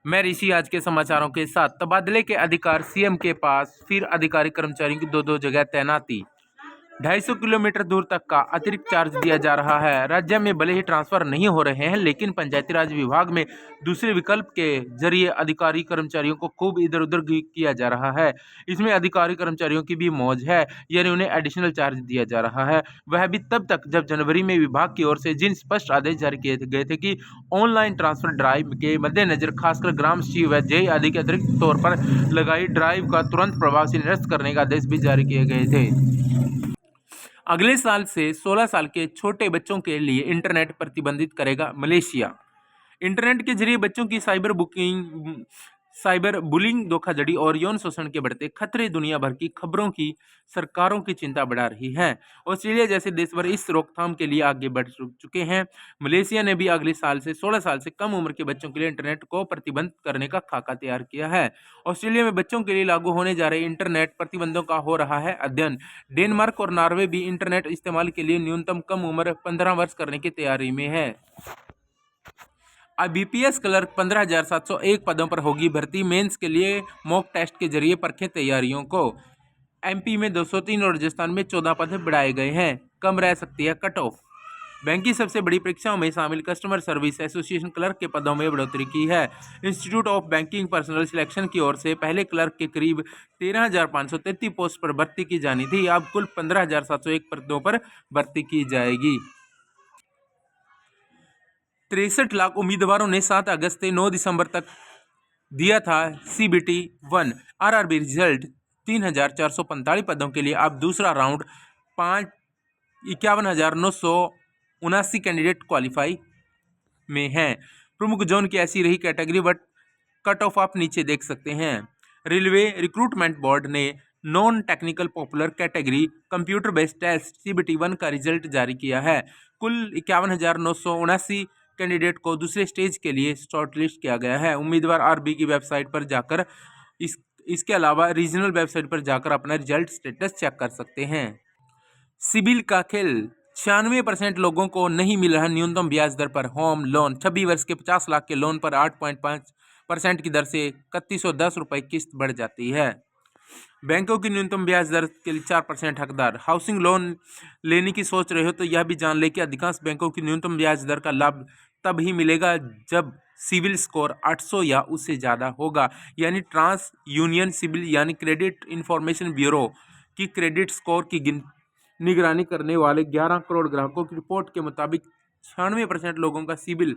मैं ऋषि आज के समाचारों के साथ। तबादले के अधिकार सीएम के पास, फिर अधिकारी कर्मचारियों की दो दो जगह तैनाती। 250 किलोमीटर दूर तक का अतिरिक्त चार्ज दिया जा रहा है। राज्य में भले ही ट्रांसफर नहीं हो रहे हैं, लेकिन पंचायती राज विभाग में दूसरे विकल्प के जरिए अधिकारी कर्मचारियों को खूब इधर उधर किया जा रहा है। इसमें अधिकारी कर्मचारियों की भी मौज है, यानी उन्हें एडिशनल चार्ज दिया जा रहा है। वह भी तब तक जब जनवरी में विभाग की ओर से जिन स्पष्ट आदेश जारी किए गए थे कि ऑनलाइन ट्रांसफर ड्राइव के मद्देनजर खासकर ग्राम सचिव व जेई आदि के अतिरिक्त तौर पर लगाई ड्राइव का तुरंत प्रभाव से निरस्त करने का आदेश भी जारी किए गए थे। अगले साल से 16 साल के छोटे बच्चों के लिए इंटरनेट प्रतिबंधित करेगा मलेशिया। इंटरनेट के जरिए बच्चों की साइबर बुलिंग, धोखाधड़ी और यौन शोषण के बढ़ते खतरे दुनिया भर की खबरों की सरकारों की चिंता बढ़ा रही है। ऑस्ट्रेलिया जैसे देश भर इस रोकथाम के लिए आगे बढ़ चुके हैं। मलेशिया ने भी अगले साल से 16 साल से कम उम्र के बच्चों के लिए इंटरनेट को प्रतिबंध करने का खाका तैयार किया है। ऑस्ट्रेलिया में बच्चों के लिए लागू होने जा रहे इंटरनेट प्रतिबंधों का हो रहा है अध्ययन। डेनमार्क और नॉर्वे भी इंटरनेट इस्तेमाल के लिए न्यूनतम कम उम्र 15 वर्ष करने की तैयारी में है। IBPS क्लर्क 15,701 पदों पर होगी भर्ती। मेंस के लिए मॉक टेस्ट के जरिए परखें तैयारियों को। MP में 203 और राजस्थान में 14 पद बढ़ाए गए हैं। कम रह सकती है कट ऑफ। बैंक की सबसे बड़ी परीक्षाओं में शामिल कस्टमर सर्विस एसोसिएशन क्लर्क के पदों में बढ़ोतरी की है। Institute of banking personal selection की ओर से पहले क्लर्क के करीब 13,533 पोस्ट पर भर्ती की जानी थी। अब कुल 15,701 पदों पर भर्ती की जाएगी। 63 लाख उम्मीदवारों ने 7 अगस्त से 9 दिसंबर तक दिया था CBT 1 RRB रिजल्ट। 3,445 पदों के लिए अब दूसरा राउंड 51,979 कैंडिडेट क्वालिफाई में हैं। प्रमुख जोन की ऐसी रही कैटेगरी, बट कट ऑफ आप नीचे देख सकते हैं। रेलवे रिक्रूटमेंट बोर्ड ने non technical popular category computer based test CBT 1 का रिजल्ट जारी किया है। कुल 51,979 कैंडिडेट को दूसरे स्टेज के लिए शॉर्टलिस्ट किया गया है। उम्मीदवार RB की वेबसाइट पर जाकर इसके अलावा रीजनल वेबसाइट पर जाकर अपना रिजल्ट स्टेटस चेक कर सकते हैं। सिबिल का खेल। 96% लोगों को नहीं मिल रहा न्यूनतम ब्याज दर पर होम लोन। 26 वर्ष के 50 लाख के लोन पर 8.5% की दर से 3110 रुपये किस्त बढ़ जाती है। बैंकों की न्यूनतम ब्याज दर के लिए 4% हकदार। हाउसिंग लोन लेने की सोच रहे हो तो यह भी जान ले कि अधिकांश बैंकों की न्यूनतम ब्याज दर का लाभ तब ही मिलेगा जब सिविल स्कोर 800 या उससे ज़्यादा होगा। यानी ट्रांस यूनियन सिविल यानी क्रेडिट इंफॉर्मेशन ब्यूरो की क्रेडिट स्कोर की निगरानी करने वाले 11 करोड़ ग्राहकों की रिपोर्ट के मुताबिक 96% लोगों का सिबिल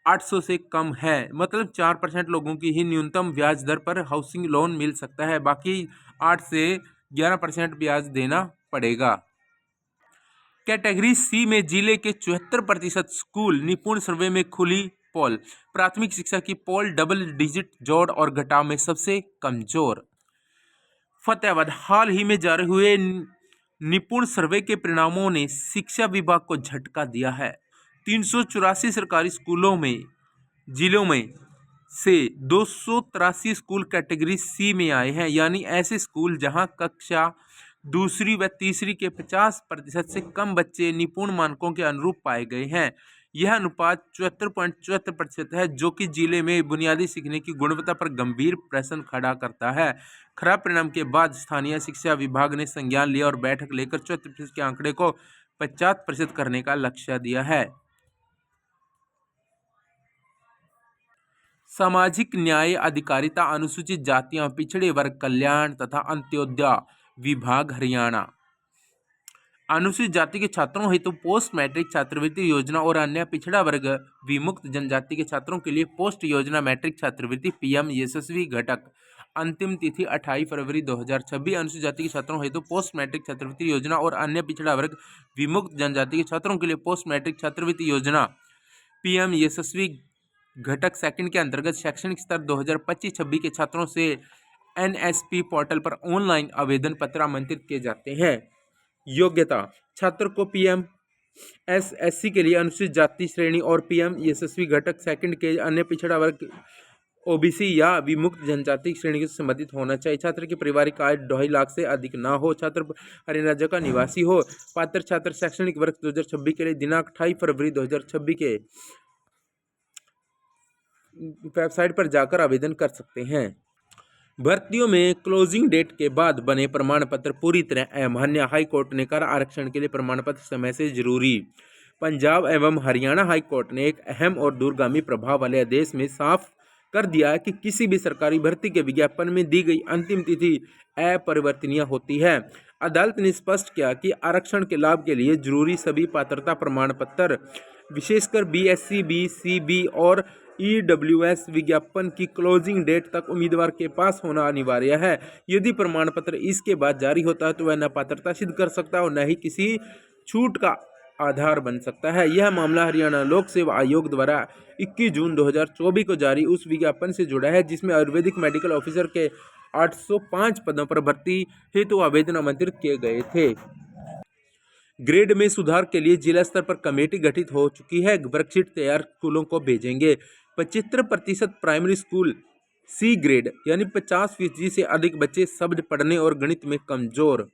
800 से कम है। मतलब 4% लोगों की ही न्यूनतम ब्याज दर पर हाउसिंग लोन मिल सकता है, बाकी 8 से 11% ब्याज देना पड़ेगा। कैटेगरी C में जिले के 74% स्कूल। निपुण सर्वे में खुली पोल। प्राथमिक शिक्षा की पोल डबल डिजिट जोड़ और घटाव में सबसे कमजोर। फतेहाबाद। हाल ही में जारी हुए निपुण सर्वे के परिणामों ने शिक्षा विभाग को झटका दिया है। 384 सरकारी स्कूलों में जिलों में से 283 स्कूल कैटेगरी C में आए हैं, यानी ऐसे स्कूल जहां कक्षा दूसरी व तीसरी के 50% से कम बच्चे निपुण मानकों के अनुरूप पाए गए हैं। यह अनुपात 74.74% है, जो कि जिले में बुनियादी सीखने की गुणवत्ता पर गंभीर प्रश्न खड़ा करता है। खराब परिणाम के बाद स्थानीय शिक्षा विभाग ने संज्ञान लिया और बैठक लेकर 74% के आंकड़े को 50% करने का लक्ष्य दिया है। सामाजिक न्याय अधिकारिता, अनुसूचित जातियां, पिछड़े वर्ग कल्याण तथा अंत्योदय विभाग हरियाणा अनुसूचित जाति के छात्रों हेतु पोस्ट मैट्रिक छात्रवृत्ति योजना और अन्य पिछड़ा वर्ग विमुक्त जनजाति के छात्रों के लिए पोस्ट योजना मैट्रिक छात्रवृत्ति PM यशस्वी घटक। अंतिम तिथि 28 फरवरी 2026। अनुसूचित जाति के छात्रों हेतु पोस्ट मैट्रिक छात्रवृत्ति योजना और अन्य पिछड़ा वर्ग विमुक्त जनजाति के छात्रों के लिए पोस्ट मैट्रिक छात्रवृत्ति योजना PM यशस्वी घटक सेकंड के अंतर्गत शैक्षणिक स्तर 2025-26 के छात्रों से NSP पोर्टल पर ऑनलाइन आवेदन पत्र आमंत्रित किए जाते हैं। योग्यता। छात्र को PM SSC के लिए अनुसूचित जाति श्रेणी और PM यशस्वी घटक सेकंड के अन्य पिछड़ा वर्ग OBC या विमुक्त जनजाति श्रेणी से संबंधित होना चाहिए। छात्र की पारिवारिक आय 2.5 लाख से अधिक ना हो। छात्र हरियाणा राज्य का निवासी हो। पात्र छात्र शैक्षणिक वर्ष 2026 के लिए दिनांक 28 फरवरी 2026 के वेबसाइट पर जाकर आवेदन कर सकते हैं। भर्तियों में क्लोजिंग डेट के बाद बने प्रमाण पत्र पूरी तरह अमान्य। हाई कोर्ट ने कहा आरक्षण के लिए प्रमाण पत्र समय से जरूरी। पंजाब एवं हरियाणा हाई कोर्ट ने एक अहम और दूरगामी प्रभाव वाले आदेश में साफ कर दिया कि किसी भी सरकारी भर्ती के विज्ञापन में दी गई अंतिम तिथि अपरिवर्तनीय होती है। अदालत ने स्पष्ट किया कि आरक्षण के लाभ के लिए जरूरी सभी पात्रता प्रमाण पत्र, विशेषकर बीएससी, बीसीबी और ईडब्ल्यूएस विज्ञापन की क्लोजिंग डेट तक उम्मीदवार के पास होना अनिवार्य है। यदि प्रमाण पत्र इसके बाद जारी होता है तो वह न पात्रता सिद्ध कर सकता है और न ही किसी छूट का आधार बन सकता है। यह मामला हरियाणा लोक सेवा आयोग द्वारा 21 जून 2024 को जारी उस विज्ञापन से जुड़ा है जिसमें आयुर्वेदिक मेडिकल ऑफिसर के 805 पदों पर भर्ती हेतु आवेदन आमंत्रित किए गए थे। ग्रेड में सुधार के लिए जिला स्तर पर कमेटी गठित हो चुकी है। वर्कशीट तैयार स्कूलों को भेजेंगे। 75% प्राइमरी स्कूल सी ग्रेड यानी 50% से अधिक बच्चे शब्द पढ़ने और गणित में कमजोर।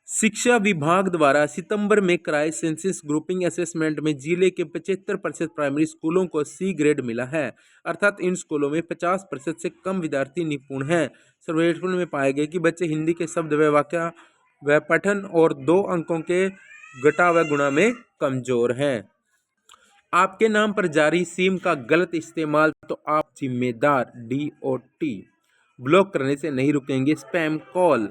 शिक्षा विभाग द्वारा सितंबर में कराए सेंसस ग्रुपिंग असेसमेंट में जिले के 75% प्राइमरी स्कूलों को सी ग्रेड मिला है, अर्थात इन स्कूलों में 50% से कम विद्यार्थी निपुण हैं। सर्वेक्षण में पाया गया कि बच्चे हिंदी के शब्द व वाक्य व पठन और 2 अंकों के घटा व गुणा में कमजोर हैं। आपके नाम पर जारी सिम का गलत इस्तेमाल तो आप जिम्मेदार। DOT ब्लॉक करने से नहीं रुकेंगे स्पैम कॉल।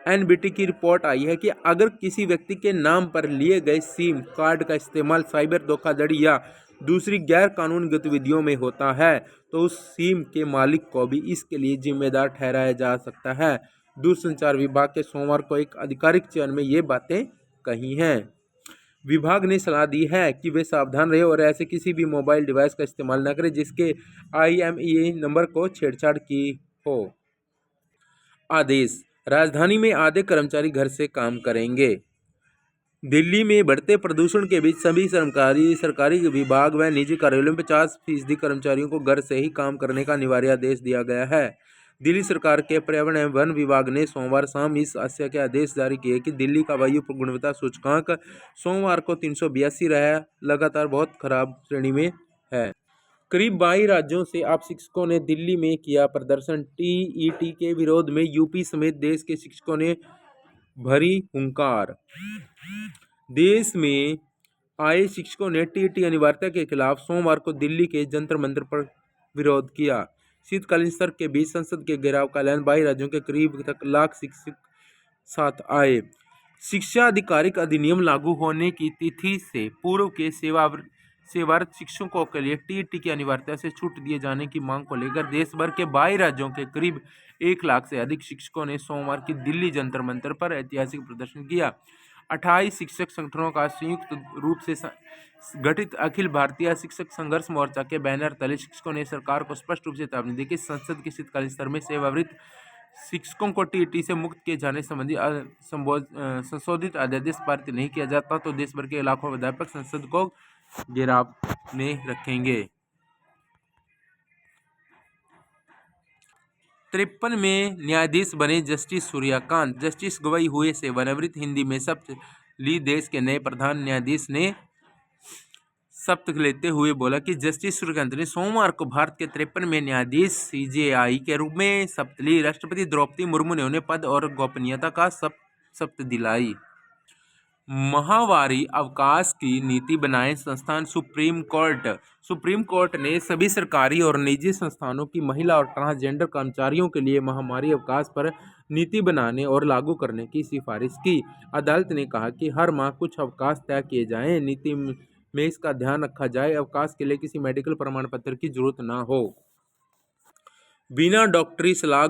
NBT की रिपोर्ट आई है कि अगर किसी व्यक्ति के नाम पर लिए गए सिम कार्ड का इस्तेमाल साइबर धोखाधड़ी या दूसरी गैर कानूनी गतिविधियों में होता है तो उस सिम के मालिक को भी इसके लिए जिम्मेदार ठहराया जा सकता है। दूरसंचार विभाग के सोमवार को एक आधिकारिक बयान में ये बातें कही हैं। विभाग ने सलाह दी है कि वे सावधान रहे और ऐसे किसी भी मोबाइल डिवाइस का इस्तेमाल न करें जिसके IMEI नंबर को छेड़छाड़ की हो। आदेश। राजधानी में आधे कर्मचारी घर से काम करेंगे। दिल्ली में बढ़ते प्रदूषण के बीच सभी सरकारी विभाग व निजी कार्यालयों में 50% कर्मचारियों को घर से ही काम करने का अनिवार्य आदेश दिया गया है। दिल्ली सरकार के पर्यावरण एवं वन विभाग ने सोमवार शाम इस आशय के आदेश जारी किए कि दिल्ली का वायु गुणवत्ता सूचकांक सोमवार को 382 रहा, लगातार बहुत खराब श्रेणी में है। करीब 22 राज्यों से आप शिक्षकों ने दिल्ली में किया प्रदर्शन। TET के विरोध में यूपी समेत देश के शिक्षकों ने भरी हुंकार। देश में आए शिक्षकों ने TET अनिवार्यता के खिलाफ सोमवार को दिल्ली के जंतर मंतर पर विरोध किया। शीतकालीन सत्र के बीच संसद के घेराव का ऐलान। 22 राज्यों के करीब तक लाख शिक्षक साथ आए। शिक्षा अधिकारिक अधिनियम लागू होने की तिथि से पूर्व के सेवारत शिक्षकों के लिए TET की अनिवार्यता से छूट दिए जाने की मांग को लेकर देश भर के 22 राज्यों के करीब 1 लाख से अधिक शिक्षकों ने सोमवार की दिल्ली जंतर मंतर पर ऐतिहासिक प्रदर्शन किया। 28 शिक्षक संगठनों का संयुक्त रूप से गठित अखिल भारतीय शिक्षक संघर्ष मोर्चा के बैनर तले शिक्षकों ने सरकार को स्पष्ट रूप से चेतावनी दी कि संसद के शीतकालीन सत्र में सेवानिवृत्त शिक्षकों को TET से मुक्त किए जाने संबंधी संशोधित अध्यादेश पारित नहीं किया जाता तो देश भर के लाखों अध्यापक संसद को घेराव में रखेंगे। 53 में न्यायाधीश बने जस्टिस सूर्यकांत। जस्टिस गवाई हुए सेवानिवृत्त। हिंदी में शपथ ली। देश के नए प्रधान न्यायाधीश ने शपथ लेते हुए बोला कि जस्टिस सूर्यकांत ने सोमवार को भारत के 53 में न्यायाधीश CJI के रूप में शपथ ली। राष्ट्रपति द्रौपदी मुर्मू ने उन्हें पद और गोपनीयता का शपथ दिलाई। माहवारी अवकाश की नीति बनाए संस्थान। सुप्रीम कोर्ट ने सभी सरकारी और निजी संस्थानों की महिला और ट्रांसजेंडर कर्मचारियों के लिए माहवारी अवकाश पर नीति बनाने और लागू करने की सिफारिश की। अदालत ने कहा कि हर माह कुछ अवकाश तय किए जाएं। नीति में इसका ध्यान रखा जाए अवकाश के लिए किसी मेडिकल प्रमाण पत्र की जरूरत न हो। बिना डॉक्टरी सलाह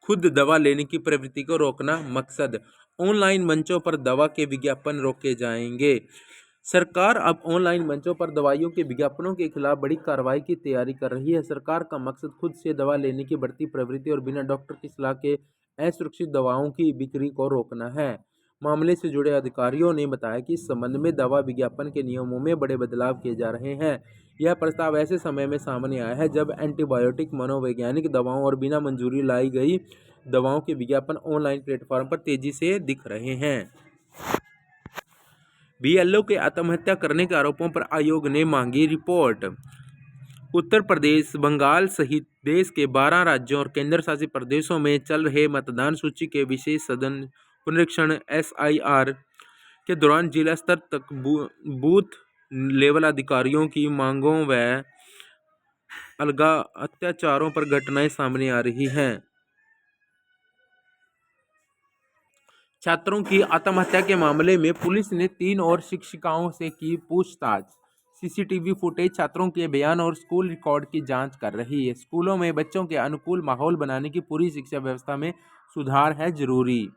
खुद दवा लेने की प्रवृत्ति को रोकना मकसद। ऑनलाइन मंचों पर दवा के विज्ञापन रोके जाएंगे। सरकार अब ऑनलाइन मंचों पर दवाइयों के विज्ञापनों के खिलाफ बड़ी कार्रवाई की तैयारी कर रही है। सरकार का मकसद खुद से दवा लेने की बढ़ती प्रवृत्ति और बिना डॉक्टर की सलाह के असुरक्षित दवाओं की बिक्री को रोकना है। मामले से जुड़े अधिकारियों ने बताया कि इस संबंध में दवा विज्ञापन के नियमों में बड़े बदलाव किए जा रहे हैं। यह प्रस्ताव ऐसे समय में सामने आया है जब एंटीबायोटिक, मनोवैज्ञानिक दवाओं और बिना मंजूरी लाई गई दवाओं के विज्ञापन ऑनलाइन प्लेटफॉर्म पर तेजी से दिख रहे हैं। BLO के आत्महत्या करने के आरोपों पर आयोग ने मांगी रिपोर्ट। उत्तर प्रदेश, बंगाल सहित देश के 12 राज्यों और केंद्र शासित प्रदेशों में चल रहे मतदान सूची के विशेष सघन पुनरीक्षण (SIR) के दौरान जिला स्तर तक बूथ लेवल अधिकारियों की मांगों व अलगा अत्याचारों पर घटनाएं सामने आ रही हैं। छात्रों की आत्महत्या के मामले में पुलिस ने 3 और शिक्षिकाओं से की पूछताछ। सीसीटीवी फुटेज, छात्रों के बयान और स्कूल रिकॉर्ड की जांच कर रही है। स्कूलों में बच्चों के अनुकूल माहौल बनाने की पूरी शिक्षा व्यवस्था में सुधार है जरूरी।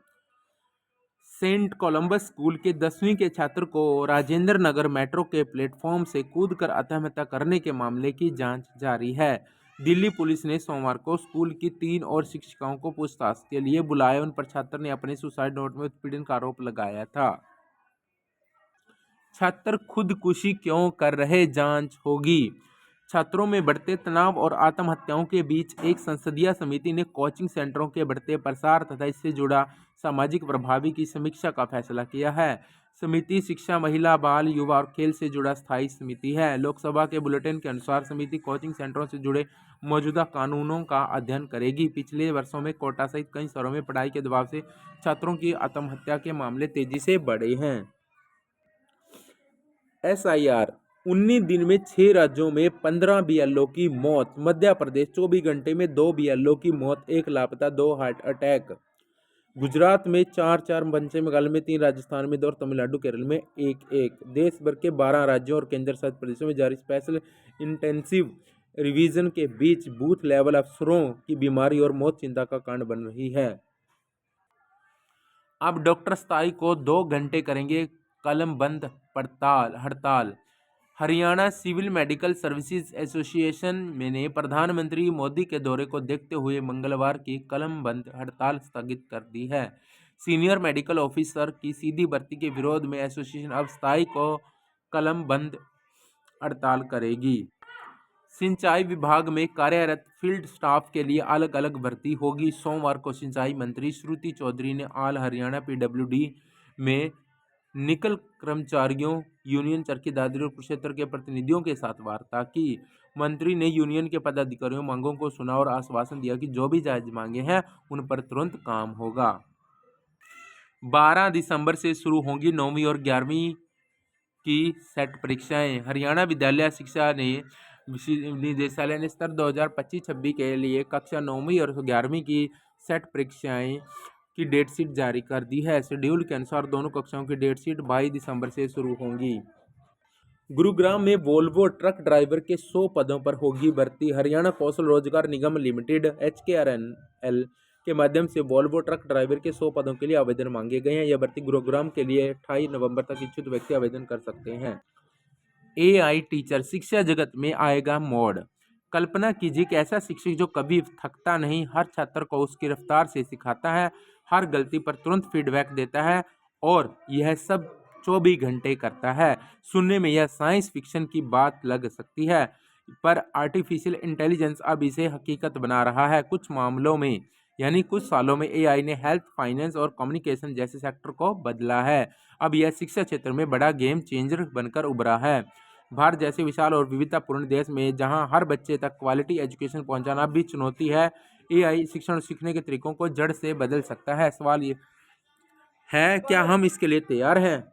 सेंट कोलंबस स्कूल के 10वीं के छात्र को राजेंद्र नगर मेट्रो के प्लेटफॉर्म से कूदकर आत्महत्या करने के मामले की जांच जारी है। दिल्ली पुलिस ने सोमवार को स्कूल की 3 और शिक्षिकाओं को पूछताछ के लिए बुलाया। उन पर छात्र ने अपने सुसाइड नोट में उत्पीड़न का आरोप लगाया था। छात्र खुदकुशी क्यों कर रहे, जांच होगी। छात्रों में बढ़ते तनाव और आत्महत्याओं के बीच एक संसदीय समिति ने कोचिंग सेंटरों के बढ़ते प्रसार तथा इससे जुड़ा सामाजिक प्रभावी की समीक्षा का फैसला किया है। समिति शिक्षा, महिला, बाल, युवा और खेल से जुड़ा स्थायी समिति है। लोकसभा के बुलेटिन के अनुसार समिति कोचिंग सेंटरों से जुड़े मौजूदा कानूनों का अध्ययन करेगी। पिछले वर्षों में कोटा सहित कई शहरों में पढ़ाई के दबाव से छात्रों की आत्महत्या के मामले तेजी से बढ़े हैं। SIR 19 दिन में 6 राज्यों में 15 BLO की मौत। मध्य प्रदेश 24 घंटे में 2 BLO की मौत, 1 लापता, 2 हार्ट अटैक। गुजरात में 4, पश्चिम बंगाल में 3, राजस्थान में 2 और तमिलनाडु केरल में 1। देश भर के 12 राज्यों और केंद्र शासित प्रदेशों में जारी स्पेशल इंटेंसिव रिवीजन के बीच बूथ लेवल अफसरों की बीमारी और मौत चिंता का कारण बन रही है। अब डॉक्टर स्थाई को 2 घंटे करेंगे कलम बंद हड़ताल। Haryana civil medical services association ने प्रधानमंत्री मोदी के दौरे को देखते हुए मंगलवार की कलम बंद हड़ताल स्थगित कर दी है। सीनियर मेडिकल ऑफिसर की सीधी भर्ती के विरोध में एसोसिएशन अब स्थाई को कलम बंद हड़ताल करेगी। सिंचाई विभाग में कार्यरत फील्ड स्टाफ के लिए अलग अलग भर्ती होगी। सोमवार को सिंचाई मंत्री श्रुति चौधरी ने ऑल हरियाणा PWD में निकल कर्मचारियों, यूनियन, चरखी दादरी और कुरुक्षेत्र के प्रतिनिधियों के साथ वार्ता की। मंत्री ने यूनियन के पदाधिकारियों मांगों को सुना और आश्वासन दिया कि जो भी जायज मांगे हैं उन पर तुरंत काम होगा। 12 दिसंबर से शुरू होंगी 9वीं और 11वीं की सेट परीक्षाएं। हरियाणा विद्यालय शिक्षा निदेशालय ने स्तर 2025-26 के लिए कक्षा 9वीं और 11वीं की सेट परीक्षाएं की डेट शीट जारी कर दी है। शेड्यूल के अनुसार दोनों कक्षाओं की डेट शीट 22 दिसंबर से शुरू होंगी। गुरुग्राम में वोल्वो ट्रक ड्राइवर के 100 पदों पर होगी भर्ती। हरियाणा कौशल रोजगार निगम लिमिटेड HKRNL के माध्यम से वोल्वो ट्रक ड्राइवर के 100 पदों के लिए आवेदन मांगे गए हैं। यह भर्ती गुरुग्राम के लिए 28 नवंबर तक इच्छुक व्यक्ति आवेदन कर सकते हैं। AI टीचर, शिक्षा जगत में आएगा मोड़। कल्पना कीजिए कि ऐसा शिक्षक जो कभी थकता नहीं, हर छात्र को उसकी रफ्तार से सिखाता है, हर गलती पर तुरंत फीडबैक देता है और यह सब 24 घंटे करता है। सुनने में यह साइंस फिक्शन की बात लग सकती है, पर आर्टिफिशियल इंटेलिजेंस अब इसे हकीकत बना रहा है। कुछ मामलों में यानी कुछ सालों में AI ने हेल्थ, फाइनेंस और कम्युनिकेशन जैसे सेक्टर को बदला है। अब यह शिक्षा क्षेत्र में बड़ा गेम चेंजर बनकर उभरा है। भारत जैसे विशाल और विविधतापूर्ण देश में जहां हर बच्चे तक क्वालिटी एजुकेशन पहुंचाना भी चुनौती है, AI शिक्षण और सीखने के तरीकों को जड़ से बदल सकता है। सवाल ये है, क्या हम इसके लिए तैयार हैं?